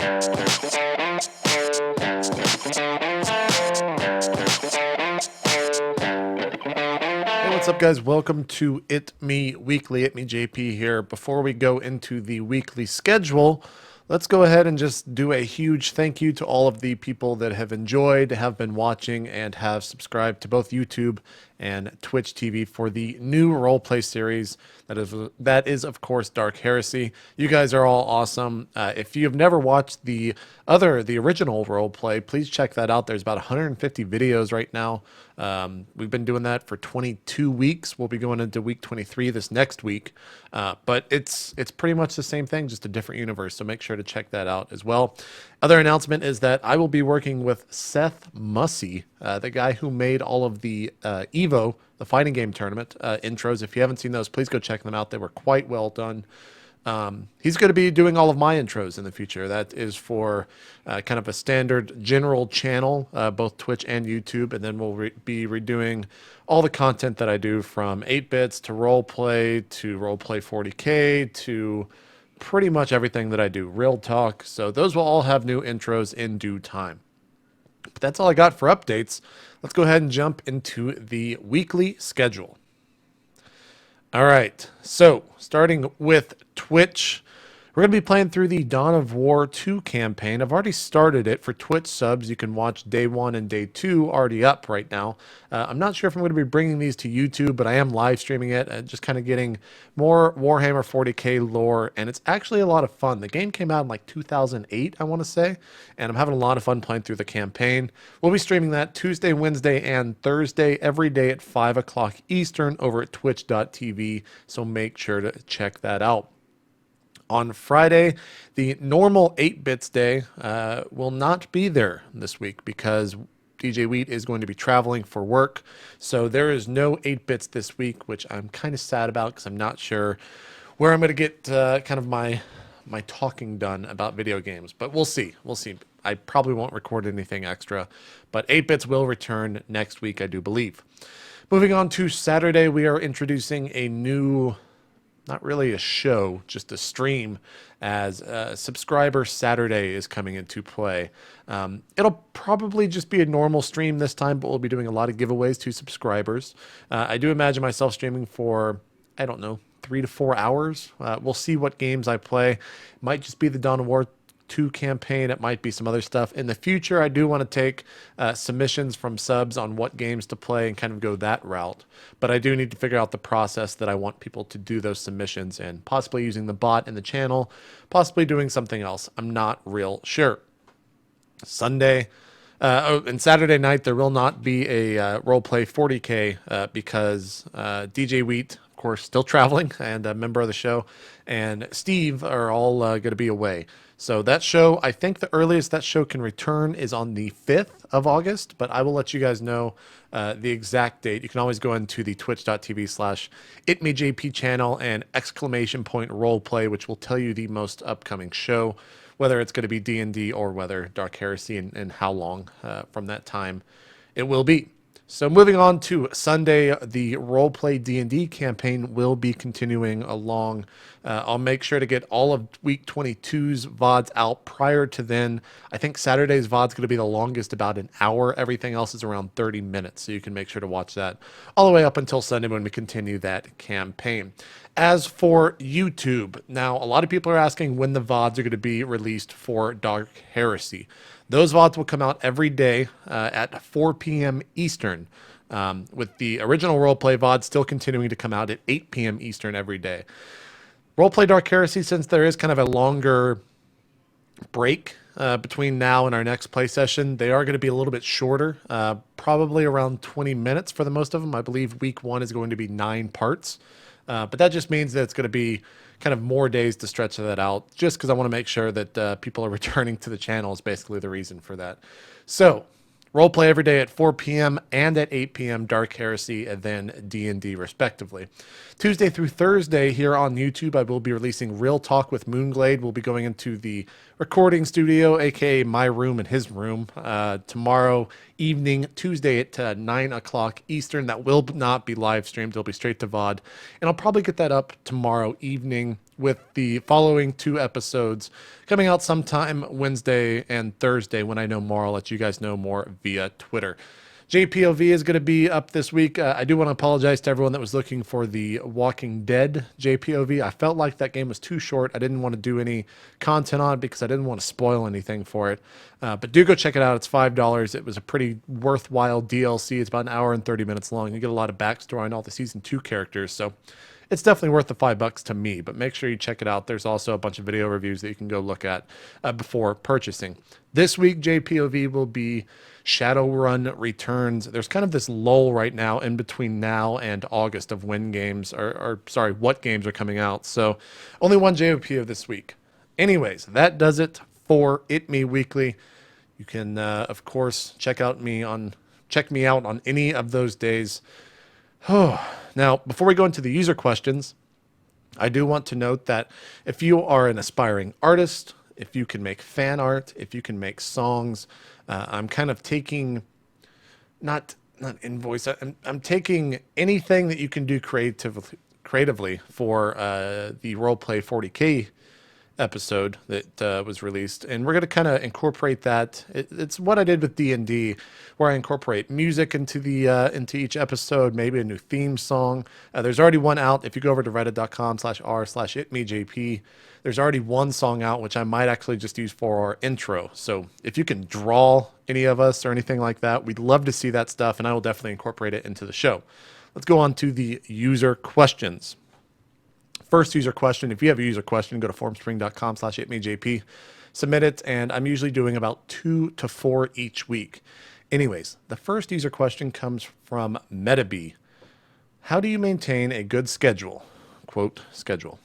What's up, guys? Welcome to It Me Weekly. It Me JP here. Before we go into the weekly schedule, let's go ahead and just do a huge thank you to all of the people that have enjoyed, have been watching, and have subscribed to both YouTube and Twitch TV for the new Rollplay series. That is of course Dark Heresy. You guys are all awesome. If you've never watched the original Rollplay, please check that out. There's about 150 videos right now. We've been doing that for 22 weeks. We'll be going into week 23 this next week. But it's pretty much the same thing, just a different universe. So make sure to check that out as well. Other announcement is that I will be working with Seth Mussey, the guy who made all of the Evo, the fighting game tournament intros. If you haven't seen those, please go check them out. They were quite well done. He's going to be doing all of my intros in the future. That is for kind of a standard general channel, both Twitch and YouTube. And then we'll be redoing all the content that I do, from 8-bits to Rollplay to Rollplay 40K to pretty much everything that I do, Real Talk. So those will all have new intros in due time. But that's all I got for updates. Let's go ahead and jump into the weekly schedule. All right, so starting with Twitch, we're going to be playing through the Dawn of War 2 campaign. I've already started it. For Twitch subs, you can watch Day 1 and Day 2 already up right now. I'm not sure if I'm going to be bringing these to YouTube, but I am live streaming it, just kind of getting more Warhammer 40K lore, and it's actually a lot of fun. The game came out in like 2008, I want to say, and I'm having a lot of fun playing through the campaign. We'll be streaming that Tuesday, Wednesday, and Thursday, every day at 5 o'clock Eastern over at twitch.tv, so make sure to check that out. On Friday, the normal 8-bits day will not be there this week because DJ Wheat is going to be traveling for work. So there is no 8-bits this week, which I'm kind of sad about because I'm not sure where I'm going to get kind of my talking done about video games. But we'll see. We'll see. I probably won't record anything extra, but 8-bits will return next week, I do believe. Moving on to Saturday, we are introducing a new, not really a show, just a stream, as Subscriber Saturday is coming into play. It'll probably just be a normal stream this time, but we'll be doing a lot of giveaways to subscribers. I do imagine myself streaming for, I don't know, 3 to 4 hours. We'll see what games I play. Might just be the Dawn of War 2 campaign. It might be some other stuff. In the future, I do want to take submissions from subs on what games to play and kind of go that route. But I do need to figure out the process that I want people to do those submissions in, possibly using the bot in the channel, possibly doing something else. I'm not real sure. Sunday, and Saturday night, there will not be a Rollplay 40K because DJ Wheat, of course, still traveling and a member of the show, and Steve are all going to be away. So that show, I think the earliest that show can return is on the 5th of August, but I will let you guys know the exact date. You can always go into the twitch.tv/itmeJP channel and !Rollplay, which will tell you the most upcoming show, whether it's going to be D&D or whether Dark Heresy, and how long from that time it will be. So moving on to Sunday, the Rollplay D&D campaign will be continuing along. I'll make sure to get all of week 22's VODs out prior to then. I think Saturday's VOD's going to be the longest, about an hour. Everything else is around 30 minutes, so you can make sure to watch that all the way up until Sunday when we continue that campaign. As for YouTube, now a lot of people are asking when the VODs are going to be released for Dark Heresy. Those VODs will come out every day at 4 p.m. Eastern, with the original Rollplay VOD still continuing to come out at 8 p.m. Eastern every day. Rollplay Dark Heresy, since there is kind of a longer break between now and our next play session, they are going to be a little bit shorter, probably around 20 minutes for the most of them. I believe week 1 is going to be 9 parts, but that just means that it's going to be kind of more days to stretch that out, just because I want to make sure that people are returning to the channel is basically the reason for that. So Rollplay every day at 4 p.m. and at 8 p.m. Dark Heresy, and then D&D respectively. Tuesday through Thursday here on YouTube, I will be releasing Real Talk with mOOnGLaDe. We'll be going into the recording studio, aka my room and his room, tomorrow evening, Tuesday at 9 o'clock Eastern. That will not be live streamed. It'll be straight to VOD. And I'll probably get that up tomorrow evening with the following 2 episodes coming out sometime Wednesday and Thursday. When I know more, I'll let you guys know more via Twitter. JPOV is going to be up this week. I do want to apologize to everyone that was looking for the Walking Dead JPOV. I felt like that game was too short. I didn't want to do any content on it because I didn't want to spoil anything for it. But do go check it out. It's $5. It was a pretty worthwhile DLC. It's about an hour and 30 minutes long. You get a lot of backstory on all the Season 2 characters. So it's definitely worth the $5 to me, but make sure you check it out. There's also a bunch of video reviews that you can go look at before purchasing. This week, JPOV will be Shadowrun Returns. There's kind of this lull right now in between now and August of when games what games are coming out. So only one JPOV this week. Anyways, that does it for itmeWeekly. You can, of course, check me out on any of those days. Now, before we go into the user questions, I do want to note that if you are an aspiring artist, if you can make fan art, if you can make songs, I'm kind of taking, not invoice, I'm taking anything that you can do creatively for the Rollplay 40K episode that was released, and we're going to kind of incorporate that. It's what I did with D&D, where I incorporate music into into each episode, maybe a new theme song. There's already one out. If you go over to reddit.com/r/itmeJP, there's already one song out, which I might actually just use for our intro. So if you can draw any of us or anything like that, we'd love to see that stuff, and I will definitely incorporate it into the show. Let's go on to the user questions. First user question. If you have a user question, go to formspring.com/itmeJP, submit it, and I'm usually doing about 2 to 4 each week. Anyways, the first user question comes from MetaB. How do you maintain a good schedule? Quote, schedule.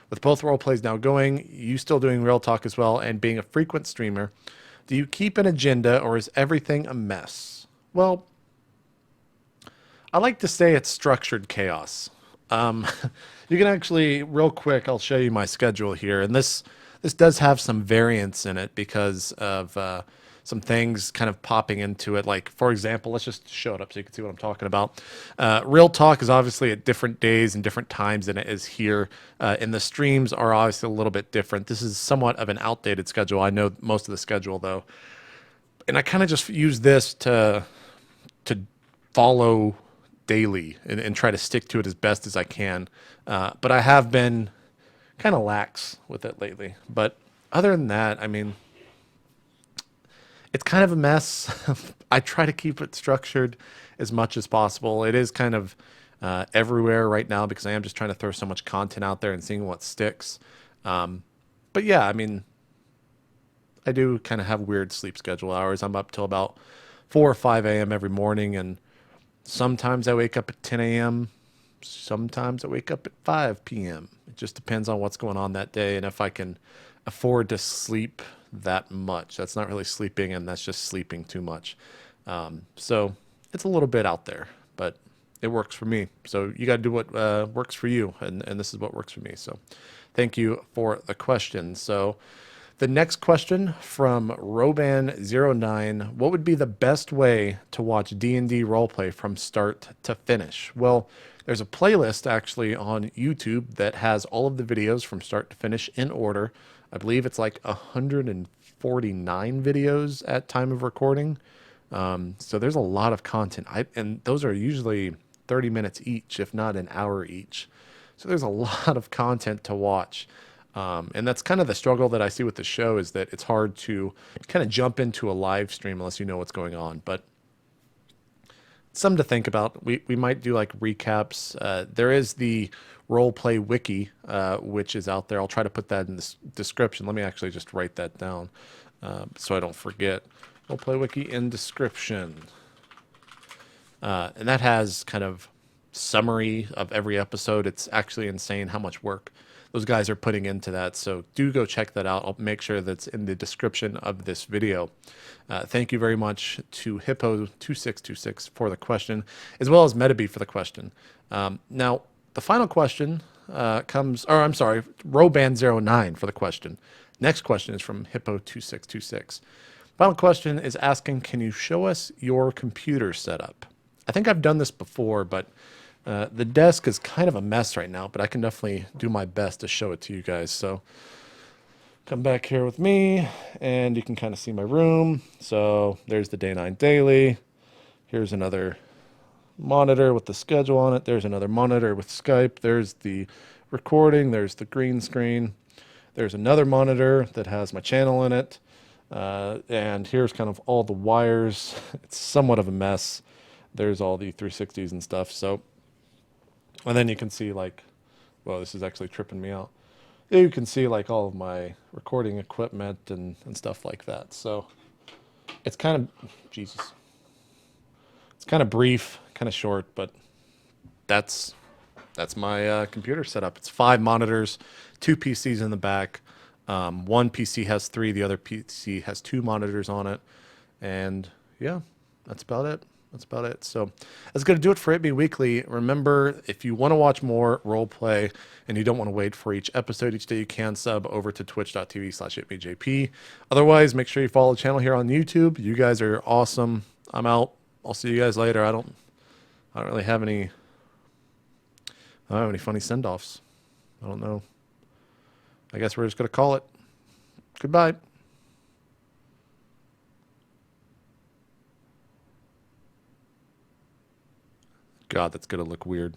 With both role plays now going, you still doing real talk as well, and being a frequent streamer, do you keep an agenda or is everything a mess? Well, I like to say it's structured chaos. You can actually, real quick, I'll show you my schedule here. And this does have some variance in it because of some things kind of popping into it. Like, for example, let's just show it up so you can see what I'm talking about. Real talk is obviously at different days and different times than it is here. And the streams are obviously a little bit different. This is somewhat of an outdated schedule. I know most of the schedule, though. And I kind of just use this to follow daily and try to stick to it as best as I can. But I have been kind of lax with it lately. But other than that, I mean, it's kind of a mess. I try to keep it structured as much as possible. It is kind of everywhere right now because I am just trying to throw so much content out there and seeing what sticks. But yeah, I mean, I do kind of have weird sleep schedule hours. I'm up till about 4 or 5 a.m. every morning, and sometimes I wake up at 10 a.m. Sometimes I wake up at 5 p.m. It just depends on what's going on that day and if I can afford to sleep that much. That's not really sleeping, and that's just sleeping too much. So it's a little bit out there, but it works for me. So you got to do what works for you, and this is what works for me. So thank you for the question. So the next question from Roban09, what would be the best way to watch D&D roleplay from start to finish? Well, there's a playlist actually on YouTube that has all of the videos from start to finish in order. I believe it's like 149 videos at time of recording. So there's a lot of content. And those are usually 30 minutes each, if not an hour each. So there's a lot of content to watch. And that's kind of the struggle that I see with the show, is that it's hard to kind of jump into a live stream unless you know what's going on. But something to think about. We might do like recaps. There is the Rollplay wiki, which is out there. I'll try to put that in the description. Let me actually just write that down so I don't forget. Rollplay wiki in description. And that has kind of summary of every episode. It's actually insane how much work those guys are putting into that. So do go check that out. I'll make sure that's in the description of this video. Thank you very much to Hippo2626 for the question, as well as MetaB for the question. Now, the final question Roban09 for the question. Next question is from Hippo2626. Final question is asking, can you show us your computer setup? I think I've done this before, but The desk is kind of a mess right now, but I can definitely do my best to show it to you guys. So come back here with me, and you can kind of see my room. So there's the Day 9 Daily. Here's another monitor with the schedule on it. There's another monitor with Skype. There's the recording. There's the green screen. There's another monitor that has my channel in it. And here's kind of all the wires. It's somewhat of a mess. There's all the 360s and stuff. So, and then you can see like, well, this is actually tripping me out. You can see like all of my recording equipment and stuff like that. So it's kind of, Jesus. It's kind of brief, kind of short, but that's my computer setup. It's 5 monitors, 2 PCs in the back. One PC has 3, the other PC has 2 monitors on it. And yeah, that's about it. That's about it. So that's going to do it for itmeWeekly. Remember, if you want to watch more roleplay and you don't want to wait for each episode each day, you can sub over to twitch.tv/itmeJP. Otherwise, make sure you follow the channel here on YouTube. You guys are awesome. I'm out. I'll see you guys later. I don't really have any funny send-offs. I don't know. I guess we're just going to call it. Goodbye. God, that's going to look weird.